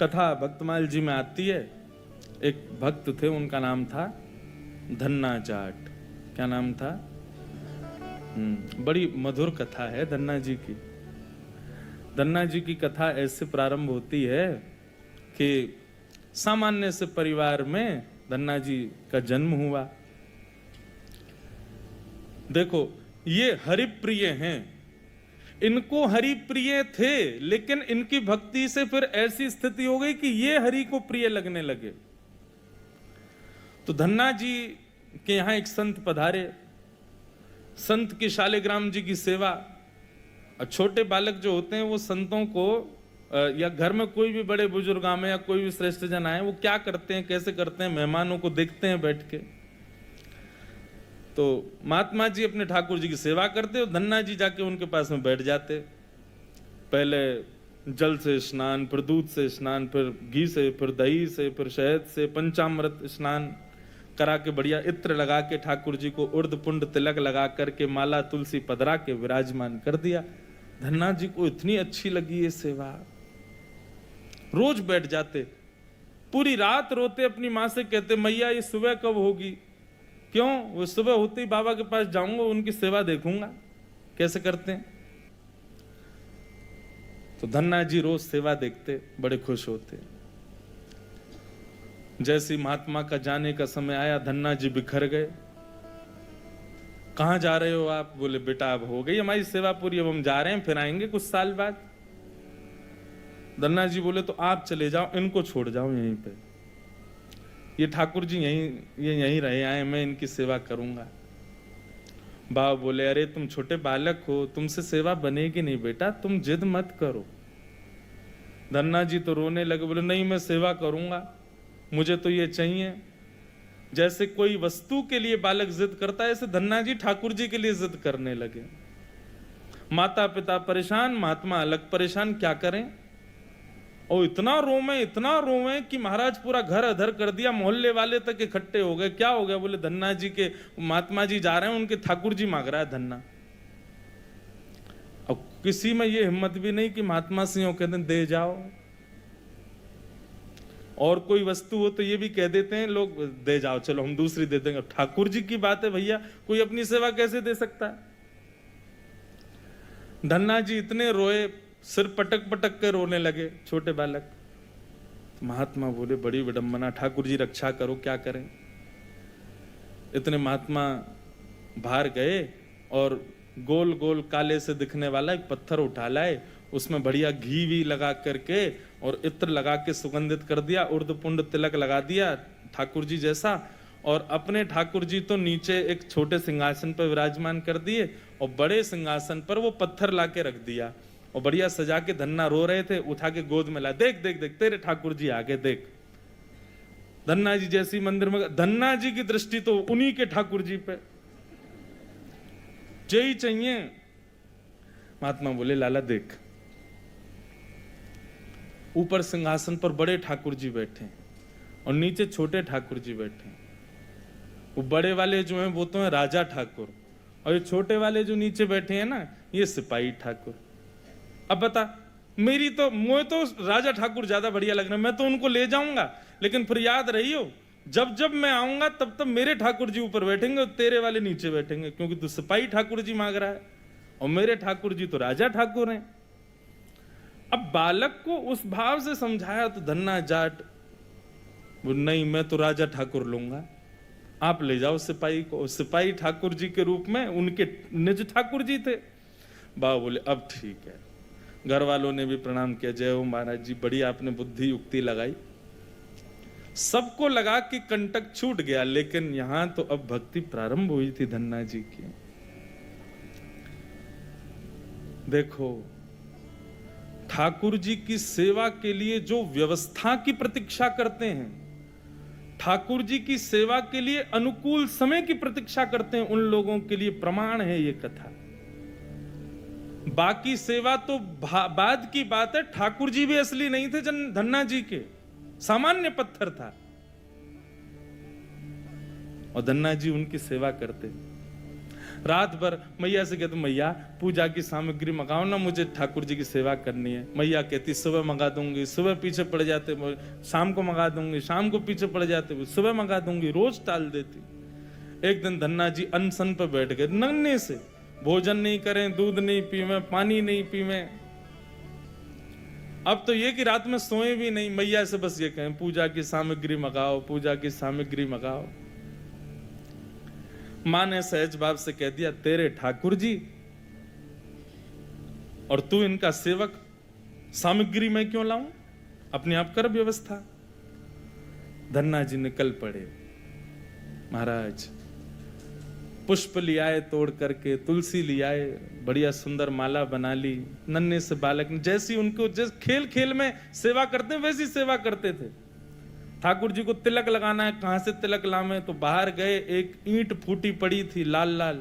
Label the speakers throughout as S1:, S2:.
S1: कथा भक्तमाल जी में आती है। एक भक्त थे, उनका नाम था धन्ना जाट। क्या नाम था? बड़ी मधुर कथा है धन्ना जी की। धन्ना जी की कथा ऐसे प्रारंभ होती है कि सामान्य से परिवार में धन्ना जी का जन्म हुआ। देखो, ये हरिप्रिय हैं, इनको हरि प्रिय थे, लेकिन इनकी भक्ति से फिर ऐसी स्थिति हो गई कि ये हरि को प्रिय लगने लगे। तो धन्ना जी के यहां एक संत पधारे। संत की शालिग्राम जी की सेवा। और छोटे बालक जो होते हैं वो संतों को या घर में कोई भी बड़े बुजुर्ग आए या कोई भी श्रेष्ठ जन आए, वो क्या करते हैं, कैसे करते हैं, मेहमानों को देखते हैं बैठ के। तो महात्मा जी अपने ठाकुर जी की सेवा करते और धन्ना जी जाके उनके पास में बैठ जाते। पहले जल से स्नान, फिर दूध से स्नान, फिर घी से, फिर दही से, फिर शहद से, पंचामृत स्नान करा के बढ़िया इत्र लगा के ठाकुर जी को उर्द पुंड तिलक लगा करके माला तुलसी पधरा के विराजमान कर दिया। धन्ना जी को इतनी अच्छी लगी ये सेवा, रोज बैठ जाते, पूरी रात रोते, अपनी माँ से कहते मैया ये सुबह कब होगी। क्यों? वो सुबह होते ही बाबा के पास जाऊंगा, उनकी सेवा देखूंगा कैसे करते हैं। तो धन्ना जी रोज सेवा देखते, बड़े खुश होते। जैसे महात्मा का जाने का समय आया, धन्ना जी बिखर गए। कहां जा रहे हो आप? बोले बेटा अब हो गई हमारी सेवा पूरी, अब हम जा रहे हैं, फिर आएंगे कुछ साल बाद। धन्ना जी बोले तो आप चले जाओ, इनको छोड़ जाओ यहीं पे, ये ठाकुर जी यहीं रहे आए, मैं इनकी सेवा करूंगा। बाबा बोले अरे तुम छोटे बालक हो, तुमसे सेवा बनेगी नहीं बेटा, तुम जिद मत करो। धन्ना जी तो रोने लगे, बोले नहीं मैं सेवा करूंगा, मुझे तो ये चाहिए। जैसे कोई वस्तु के लिए बालक जिद करता है, ऐसे धन्ना जी ठाकुर जी के लिए जिद करने लगे। माता पिता परेशान, महात्मा अलग परेशान, क्या करें। और इतना रोवे कि महाराज पूरा घर अधर कर दिया, मोहल्ले वाले तक इकट्ठे हो गए। क्या हो गया? बोले धन्ना जी के महात्मा जी जा रहे हैं, उनके ठाकुर जी मांग रहा है धन्ना। अब किसी में ये हिम्मत भी नहीं कि महात्मा सिंह कहते दे जाओ। और कोई वस्तु हो तो ये भी कह देते हैं लोग, दे जाओ चलो हम दूसरी दे देंगे। ठाकुर जी की बात है भैया, कोई अपनी सेवा कैसे दे सकता है। धन्ना जी इतने रोए, सिर पटक पटक के रोने लगे, छोटे बालक। महात्मा बोले बड़ी विडंबना, ठाकुर जी रक्षा करो, क्या करें। इतने महात्मा बाहर गए और गोल गोल काले से दिखने वाला एक पत्थर उठा लाए, उसमें बढ़िया घी भी लगा करके और इत्र लगा के सुगंधित कर दिया, उर्द पुंड तिलक लगा दिया ठाकुर जी जैसा। और अपने ठाकुर जी तो नीचे एक छोटे सिंहासन पर विराजमान कर दिए और बड़े सिंहासन पर वो पत्थर ला के रख दिया और बढ़िया सजा के। धन्ना रो रहे थे, उठा के गोद में ला, देख देख देख तेरे ठाकुर जी आगे देख। धन्ना जी जैसी मंदिर में, धन्ना जी की दृष्टि तो उन्हीं के ठाकुर जी पे, जय चाहिए। महात्मा बोले लाला देख, ऊपर सिंहासन पर बड़े ठाकुर जी बैठे और नीचे छोटे ठाकुर जी बैठे। वो बड़े वाले जो हैं वो तो हैं राजा ठाकुर, और ये छोटे वाले जो नीचे बैठे हैं ना, ये सिपाही ठाकुर। अब बता, मुझे तो राजा ठाकुर ज्यादा बढ़िया लग रहा है, मैं तो उनको ले जाऊंगा, लेकिन फिर याद रहियो जब जब मैं आऊंगा तब तब मेरे ठाकुर जी ऊपर बैठेंगे और तेरे वाले नीचे बैठेंगे, क्योंकि तू सिपाही ठाकुर जी मांग रहा है और मेरे ठाकुर जी तो राजा ठाकुर हैं। अब बालक को उस भाव से समझाया तो धन्ना जाट वो नहीं, मैं तो राजा ठाकुर लूंगा, आप ले जाओ सिपाही को। सिपाही ठाकुर जी के रूप में उनके निज ठाकुर जी थे। बाबा बोले अब ठीक है। घर वालों ने भी प्रणाम किया, जय हो महाराज जी, बड़ी आपने बुद्धि युक्ति लगाई। सबको लगा कि कंटक छूट गया, लेकिन यहां तो अब भक्ति प्रारंभ हुई थी धन्ना जी की। देखो, ठाकुर जी की सेवा के लिए जो व्यवस्था की प्रतीक्षा करते हैं, ठाकुर जी की सेवा के लिए अनुकूल समय की प्रतीक्षा करते हैं, उन लोगों के लिए प्रमाण है ये कथा। बाकी सेवा तो बाद की बात है। ठाकुर जी भी असली नहीं थे, धन्ना जी के सामान्य पत्थर था और धन्ना जी उनकी सेवा करते। रात भर मैया से कहते मैया पूजा की सामग्री मंगाओ ना, मुझे ठाकुर जी की सेवा करनी है। मैया कहती सुबह मंगा दूंगी, सुबह पीछे पड़ जाते, शाम को मंगा दूंगी, शाम को पीछे पड़ जाते, सुबह मंगा दूंगी, रोज टाल देती। एक दिन धन्ना जी अनशन पर बैठ गए, नन्हे से, भोजन नहीं करें, दूध नहीं पीवे, पानी नहीं पीवे। अब तो ये कि रात में सोए भी नहीं, मैया से बस ये कहें पूजा की सामग्री मंगाओ, पूजा की सामग्री मंगाओ। मां ने सहज भाव से कह दिया तेरे ठाकुर जी और तू इनका सेवक, सामग्री मैं क्यों लाऊं, अपने आप कर व्यवस्था। धन्ना जी निकल पड़े। महाराज पुष्प लियाए तोड़ करके, तुलसी लियाए, बढ़िया सुंदर माला बना ली। नन्हे से बालक ने जैसी उनको जैसे खेल खेल में सेवा करते हैं वैसी सेवा करते थे। ठाकुर जी को तिलक लगाना है, कहां से तिलक लावे, तो बाहर गए, एक ईंट फूटी पड़ी थी लाल लाल,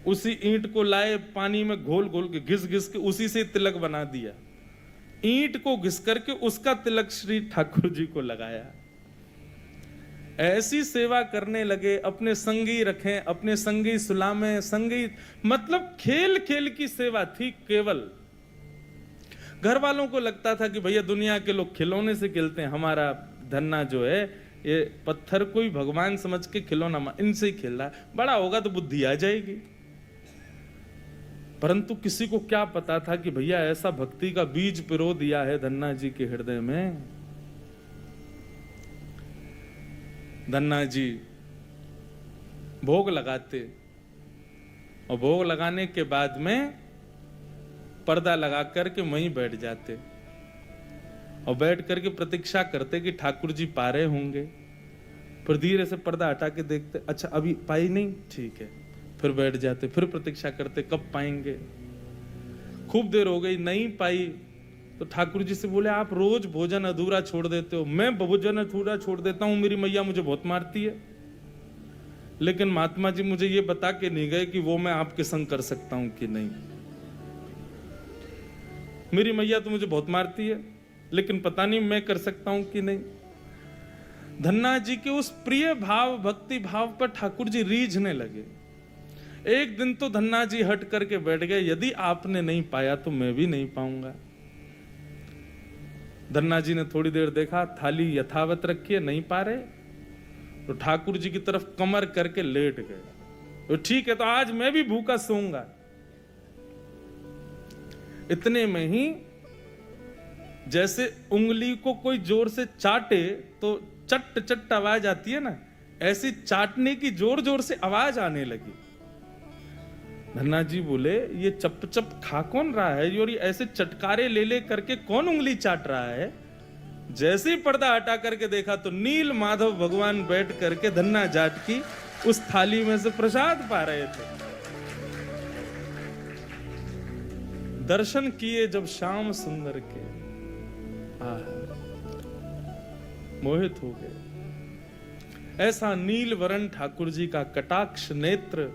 S1: उसी ईंट को लाए, पानी में घोल घोल के घिस घिस के उसी से तिलक बना दिया। ईंट को घिस करके उसका तिलक श्री ठाकुर जी को लगाया। ऐसी सेवा करने लगे, अपने संगी रखें, अपने संगी सुलामें, संगी मतलब खेल खेल की सेवा थी केवल। घर वालों को लगता था कि भैया दुनिया के लोग खिलौने से खेलते हैं, हमारा धन्ना जो है ये पत्थर को ही भगवान समझ के खिलौना इनसे ही खेल रहा है, बड़ा होगा तो बुद्धि आ जाएगी। परंतु किसी को क्या पता था कि भैया ऐसा भक्ति का बीज पिरो दिया है धन्ना जी के हृदय में। धन्ना जी भोग लगाते और भोग लगाने के बाद में पर्दा लगा करके वहीं बैठ जाते और बैठ करके प्रतीक्षा करते कि ठाकुर जी पा रहे होंगे। फिर धीरे से पर्दा हटा के देखते, अच्छा अभी पाई नहीं, ठीक है, फिर बैठ जाते, फिर प्रतीक्षा करते कब पाएंगे। खूब देर हो गई, नहीं पाई तो ठाकुर जी से बोले आप रोज भोजन अधूरा छोड़ देते हो। मैं भोजन अधूरा छोड़ देता हूं, मेरी मैया मुझे बहुत मारती है, लेकिन महात्मा जी मुझे ये बता के नहीं गए कि वो मैं आपके संग कर सकता हूं कि नहीं। मेरी मैया तो मुझे बहुत मारती है, लेकिन पता नहीं मैं कर सकता हूं कि नहीं। धन्ना जी के उस प्रिय भाव, भक्ति भाव पर ठाकुर जी रीझने लगे। एक दिन तो धन्ना जी हट करके बैठ गए, यदि आपने नहीं पाया तो मैं भी नहीं पाऊंगा। धन्ना जी ने थोड़ी देर देखा, थाली यथावत रखी है, नहीं पा रहे, तो ठाकुर जी की तरफ कमर करके लेट गए। तो ठीक है, तो आज मैं भी भूखा सोऊंगा। इतने में ही जैसे उंगली को कोई जोर से चाटे तो चट चट आवाज आती है ना, ऐसी चाटने की जोर जोर से आवाज आने लगी। धन्ना जी बोले ये चप चप खा कौन रहा है, और ये ऐसे चटकारे ले ले करके कौन उंगली चाट रहा है। जैसे ही पर्दा हटा करके देखा तो नील माधव भगवान बैठ करके धन्ना जाट की उस थाली में से प्रसाद पा रहे थे। दर्शन किए जब श्याम सुंदर के, मोहित हो गए। ऐसा नील वरण ठाकुर जी का कटाक्ष नेत्र,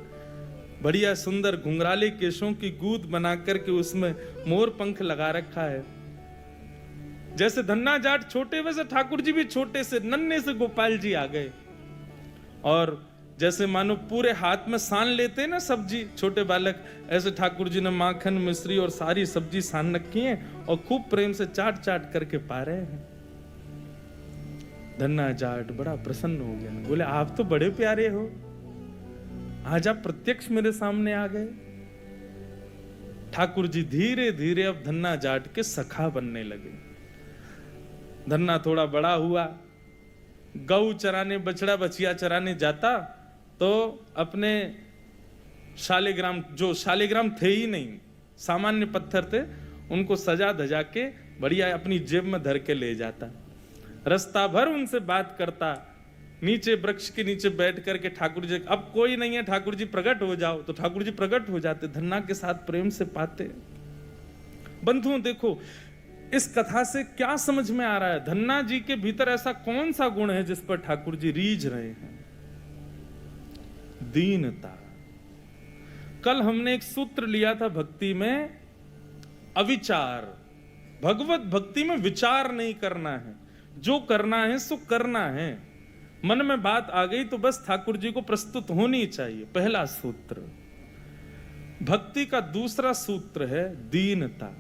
S1: बढ़िया सुंदर घुंघराले केशों की गूंद बना करके उसमें मोर पंख लगा रखा है। जैसे धन्ना जाट छोटे वैसे ठाकुर जी भी छोटे से नन्हे से गोपाल जी आ गए। और जैसे मानो पूरे हाथ में सान लेते हैं ना सब्जी छोटे बालक, ऐसे ठाकुर जी ने माखन मिश्री और सारी सब्जी सान रखी है और खूब प्रेम से चाट चाट करके पा रहे हैं। धन्ना जाट बड़ा प्रसन्न हो गया, बोले आप तो बड़े प्यारे हो, आज आप प्रत्यक्ष मेरे सामने आ गए। ठाकुर जी धीरे धीरे अब धन्ना जाट के सखा बनने लगे। धन्ना थोड़ा बड़ा हुआ, गऊ चराने, बछड़ा बछिया चराने जाता तो अपने शालिग्राम, जो शालिग्राम थे ही नहीं, सामान्य पत्थर थे, उनको सजा धजा के बढ़िया अपनी जेब में धर के ले जाता। रास्ता भर उनसे बात करता, नीचे वृक्ष के नीचे बैठ करके ठाकुर जी, अब कोई नहीं है ठाकुर जी प्रकट हो जाओ, तो ठाकुर जी प्रकट हो जाते, धन्ना के साथ प्रेम से पाते। बंधुओं देखो इस कथा से क्या समझ में आ रहा है, धन्ना जी के भीतर ऐसा कौन सा गुण है जिस पर ठाकुर जी रीझ रहे हैं। दीनता। कल हमने एक सूत्र लिया था भक्ति में, अविचार। भगवत भक्ति में विचार नहीं करना है, जो करना है सो करना है। मन में बात आ गई तो बस ठाकुर जी को प्रस्तुत होनी चाहिए। पहला सूत्र। भक्ति का दूसरा सूत्र है दीनता।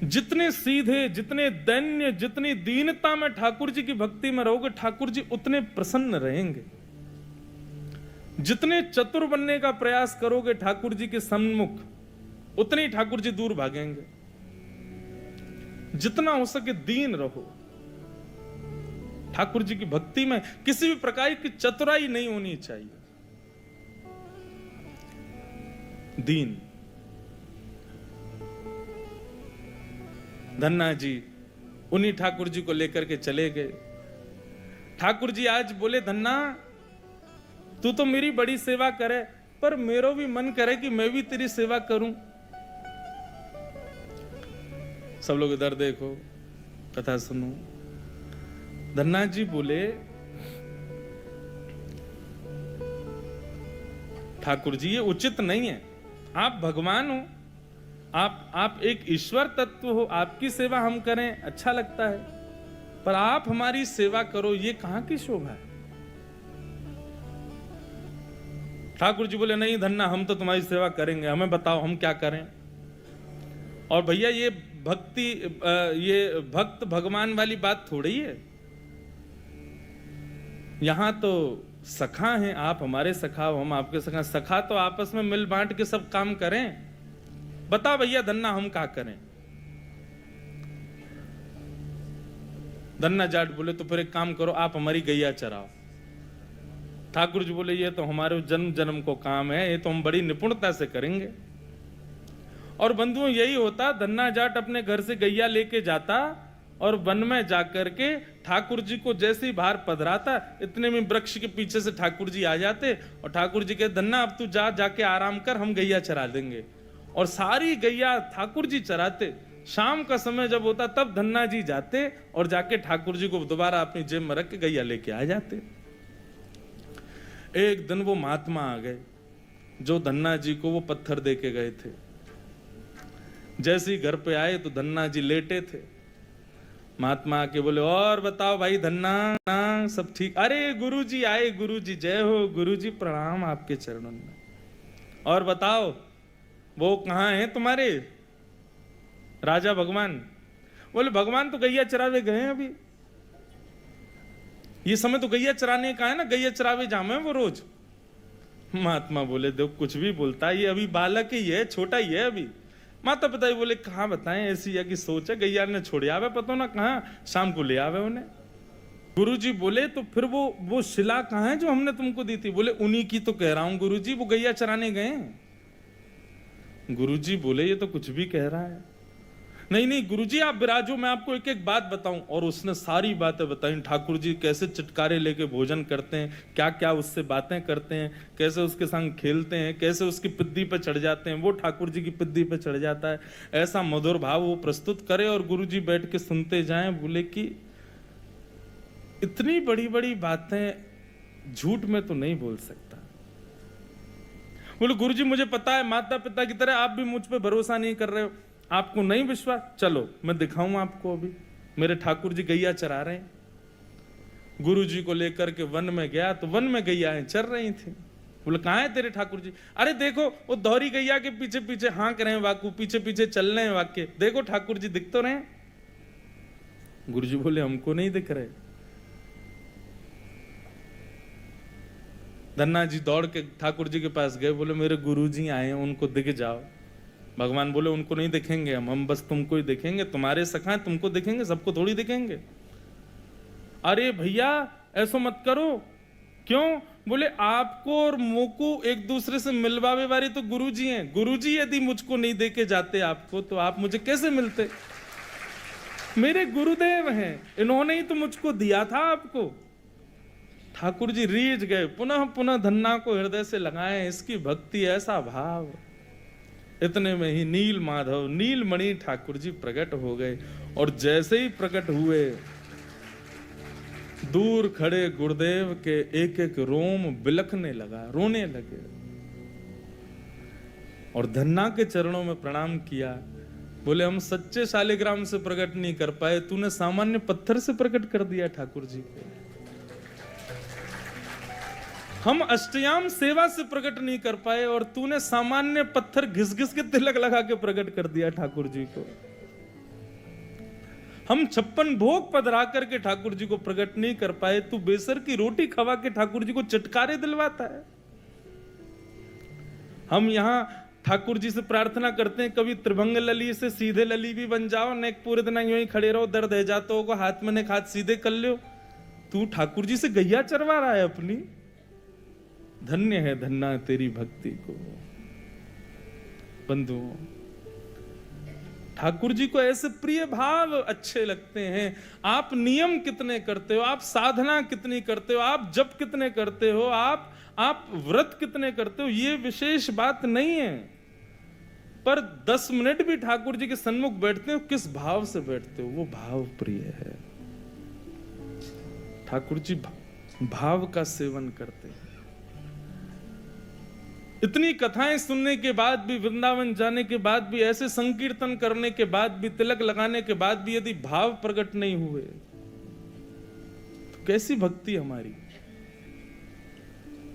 S1: जितने सीधे, जितने दैन्य, जितनी दीनता में ठाकुर जी की भक्ति में रहोगे, ठाकुर जी उतने प्रसन्न रहेंगे। जितने चतुर बनने का प्रयास करोगे ठाकुर जी के सम्मुख, उतने ही ठाकुर जी दूर भागेंगे। जितना हो सके दीन रहो। ठाकुर जी की भक्ति में किसी भी प्रकार की चतुराई नहीं होनी चाहिए। दीन। धन्ना जी उन्हीं ठाकुर जी को लेकर के चले गए। ठाकुर जी आज बोले, धन्ना तू तो मेरी बड़ी सेवा करे, पर मेरो भी मन करे कि मैं भी तेरी सेवा करूं। सब लोग इधर देखो, कथा सुनो। धन्ना जी बोले, ठाकुर जी ये उचित नहीं है। आप भगवान हो, आप एक ईश्वर तत्व हो, आपकी सेवा हम करें अच्छा लगता है, पर आप हमारी सेवा करो, ये कहां की शोभा है। ठाकुर जी बोले, नहीं धन्ना, हम तो तुम्हारी सेवा करेंगे, हमें बताओ हम क्या करें। और भैया ये भक्ति, ये भक्त भगवान वाली बात थोड़ी है। यहां तो सखा हैं, आप हमारे सखा हो, हम आपके सखा। सखा तो आपस में मिल बांट के सब काम करें। बता भैया धन्ना हम क्या करें। धन्ना जाट बोले, तो फिर एक काम करो, आप हमारी गैया चराओ। ठाकुर जी बोले, ये तो हमारे जन्म जन्म को काम है, ये तो हम बड़ी निपुणता से करेंगे। और बंधुओं यही होता, धन्ना जाट अपने घर से गैया लेके जाता और वन में जाकर के ठाकुर जी को जैसे ही बाहर पधराता, इतने में वृक्ष के पीछे से ठाकुर जी आ जाते और ठाकुर जी कहते, धन्ना अब तू जाके आराम कर, हम गैया चरा देंगे। और सारी गैया ठाकुर जी चराते। शाम का समय जब होता तब धन्ना जी जाते और जाके ठाकुर जी को दोबारा अपनी जेब में रख के गैया लेके आ जाते। एक दिन वो महात्मा आ गए जो धन्ना जी को वो पत्थर दे के गए थे। जैसे ही घर पे आए तो धन्ना जी लेटे थे। महात्मा आके बोले, और बताओ भाई धन्ना, सब ठीक? अरे गुरुजी आए, गुरुजी जय हो, गुरुजी प्रणाम आपके चरणों में। और बताओ वो कहाँ है तुम्हारे राजा भगवान? बोले, भगवान तो गैया चरावे गए हैं अभी। ये समय तो गैया चराने का है ना, गैया चरावे जामे वो रोज। महात्मा बोले, देखो कुछ भी बोलता है, ये अभी बालक ही है, छोटा ही है अभी। माता पिता ही बोले, कहाँ बताएं, ऐसी या की सोच है, गैया ने छोड़ आवे, पता ना कहाँ, शाम को ले आवे उन्हें। गुरुजी बोले, तो फिर वो शिला कहाँ है जो हमने तुमको दी थी? बोले, उन्हीं की तो कह रहा हूं गुरुजी, वो गैया चराने गए। गुरुजी बोले, ये तो कुछ भी कह रहा है। नहीं नहीं गुरुजी आप विराजो, मैं आपको एक एक बात बताऊं। और उसने सारी बातें बताई। ठाकुर जी कैसे चटकारे लेके भोजन करते हैं, क्या क्या उससे बातें करते हैं, कैसे उसके संग खेलते हैं, कैसे उसकी पिद्दी पे चढ़ जाते हैं, वो ठाकुर जी की पिद्दी पे चढ़ जाता है। ऐसा मधुर भाव वो प्रस्तुत करे और गुरुजी बैठ के सुनते जाएं। बोले कि इतनी बड़ी बड़ी बातें झूठ में तो नहीं बोल सकता। बोले, गुरुजी मुझे पता है, माता पिता की तरह आप भी मुझ पे भरोसा नहीं कर रहे हो, आपको नहीं विश्वास, चलो मैं दिखाऊं आपको। अभी मेरे ठाकुर जी गैया चरा रहे हैं। गुरुजी को लेकर के वन में गया तो वन में गैयाएं चर रही थी। बोले, कहाँ है तेरे ठाकुर जी? अरे देखो वो दोहरी गैया के पीछे पीछे हाँक रहे हैं, वाकू पीछे पीछे चल रहे हैं वाक्य, देखो ठाकुर जी दिख तो रहे। गुरुजी बोले, हमको नहीं दिख रहे। धन्ना जी दौड़ के ठाकुर जी के पास गए। बोले, मेरे गुरुजी आए हैं, उनको दिख जाओ। भगवान बोले, उनको नहीं दिखेंगे हम बस तुमको ही दिखेंगे, तुम्हारे सखा हैं, तुमको दिखेंगे, सबको थोड़ी दिखेंगे। अरे भैया ऐसा मत करो। क्यों? बोले, आपको और मोको एक दूसरे से मिलवावे वाले तो गुरुजी हैं। गुरुजी यदि मुझको नहीं देके जाते आपको, तो आप मुझे कैसे मिलते? मेरे गुरुदेव हैं, इन्होंने ही तो मुझको दिया था आपको। ठाकुर जी रीझ गए, पुनः पुनः धन्ना को हृदय से लगाए। इसकी भक्ति, ऐसा भाव। इतने में ही नील माधव, नीलमणि ठाकुर जी प्रकट हो गए। और जैसे ही प्रकट हुए, दूर खड़े गुरुदेव के एक एक रोम बिलखने लगा, रोने लगे। और धन्ना के चरणों में प्रणाम किया। बोले, हम सच्चे शालिग्राम से प्रकट नहीं कर पाए, तूने सामान्य पत्थर से प्रकट कर दिया ठाकुर जी को। हम अष्टयाम सेवा से प्रकट नहीं कर पाए और तूने सामान्य पत्थर घिस घिस के तिलक लगा के प्रकट कर दिया ठाकुर जी को। हम 56 भोग पधरा करके ठाकुर जी को प्रकट नहीं कर पाए, तू बेसर की रोटी खवा के ठाकुर जी को चटकारे दिलवाता है। हम यहां ठाकुर जी से प्रार्थना करते हैं, कभी त्रिभंग लली से सीधे लली भी बन जाओ, न पूरे दिन यूं ही खड़े रहो, दर्द है जाता होगा, हाथ में ने हाथ सीधे कर लो। तू ठाकुर जी से गैया चरवा रहा है अपनी। धन्य है धन्ना तेरी भक्ति को। बंधुओं, ठाकुर जी को ऐसे प्रिय भाव अच्छे लगते हैं। आप नियम कितने करते हो, आप साधना कितनी करते हो, आप जप कितने करते हो, आप व्रत कितने करते हो, ये विशेष बात नहीं है, पर 10 मिनट भी ठाकुर जी के सन्मुख बैठते हो, किस भाव से बैठते हो, वो भाव प्रिय है। ठाकुर जी भाव का सेवन करते हैं। इतनी कथाएं सुनने के बाद भी, वृंदावन जाने के बाद भी, ऐसे संकीर्तन करने के बाद भी, तिलक लगाने के बाद भी यदि भाव प्रकट नहीं हुए तो कैसी भक्ति हमारी।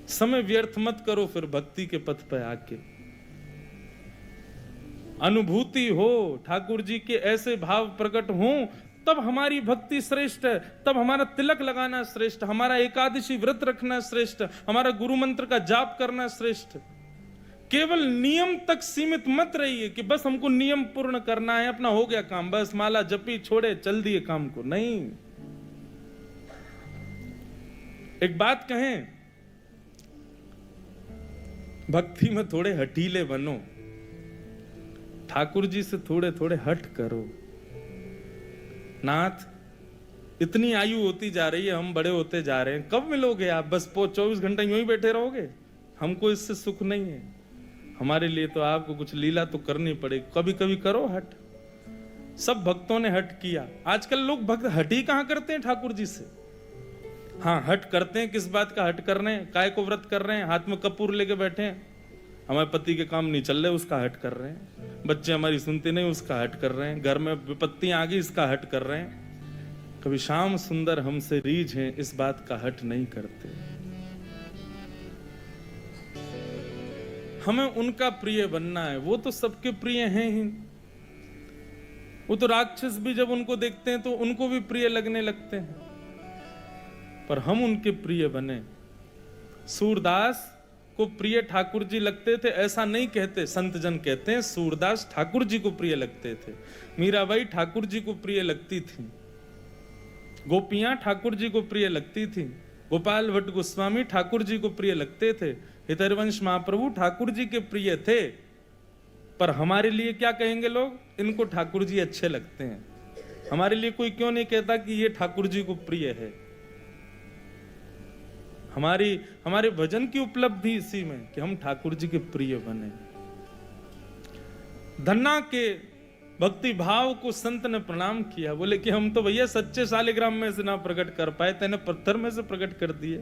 S1: समय व्यर्थ मत करो फिर भक्ति के पथ पर आके। अनुभूति हो, ठाकुर जी के ऐसे भाव प्रकट हो, तब हमारी भक्ति श्रेष्ठ है, तब हमारा तिलक लगाना श्रेष्ठ, हमारा एकादशी व्रत रखना श्रेष्ठ, हमारा गुरु मंत्र का जाप करना श्रेष्ठ। केवल नियम तक सीमित मत रहिए कि बस हमको नियम पूर्ण करना है, अपना हो गया काम, बस माला जपी छोड़े चल दिए काम को। नहीं, एक बात कहें, भक्ति में थोड़े हठीले बनो, ठाकुर जी से थोड़े थोड़े हट करो। नाथ, इतनी आयु होती जा रही है, हम बड़े होते जा रहे हैं, कब मिलोगे आप? बस 24 घंटे यूं ही बैठे रहोगे? हमको इससे सुख नहीं है। हमारे लिए तो आपको कुछ लीला तो करनी पड़ेगी, कभी कभी करो हट। सब भक्तों ने हट किया। आजकल लोग भक्त हट ही कहां करते हैं ठाकुर जी से। हाँ, हट करते हैं, किस बात का हट कर रहे हैं? काय को व्रत कर रहे हैं, हाथ में कपूर लेके बैठे हैं, हमारे पति के काम नहीं चल रहे, उसका हट कर रहे हैं। बच्चे हमारी सुनते नहीं, उसका हट कर रहे हैं। घर में विपत्तियां आ गई, इसका हट कर रहे हैं। कभी श्याम सुंदर हमसे रीझ हैं, इस बात का हट नहीं करते। हमें उनका प्रिय बनना है, वो तो सबके प्रिय हैं ही। वो तो राक्षस भी जब उनको देखते हैं तो उनको भी प्रिय लगने लगते हैं, पर हम उनके प्रिय बने। सूरदास को प्रिय ठाकुर जी लगते थे ऐसा नहीं कहते, संत जन कहते हैं सूरदास ठाकुर जी को प्रिय लगते थे। मीराबाई ठाकुर जी को प्रिय लगती थी, गोपियां ठाकुर जी को प्रिय लगती थी, गोपाल भट्ट गोस्वामी ठाकुर जी को प्रिय लगते थे, हितरवंश महाप्रभु ठाकुर जी के प्रिय थे। पर हमारे लिए क्या कहेंगे लोग? इनको ठाकुर जी अच्छे लगते हैं। हमारे लिए कोई क्यों नहीं कहता कि ये ठाकुर जी को प्रिय है? हमारे भजन की उपलब्धि इसी में कि हम ठाकुर जी के प्रिय बने। धन्ना के भक्ति भाव को संत ने प्रणाम किया, बोले कि हम तो भैया सच्चे शालिग्राम में से ना प्रकट कर पाए, तेने पत्थर में से प्रकट कर दिए।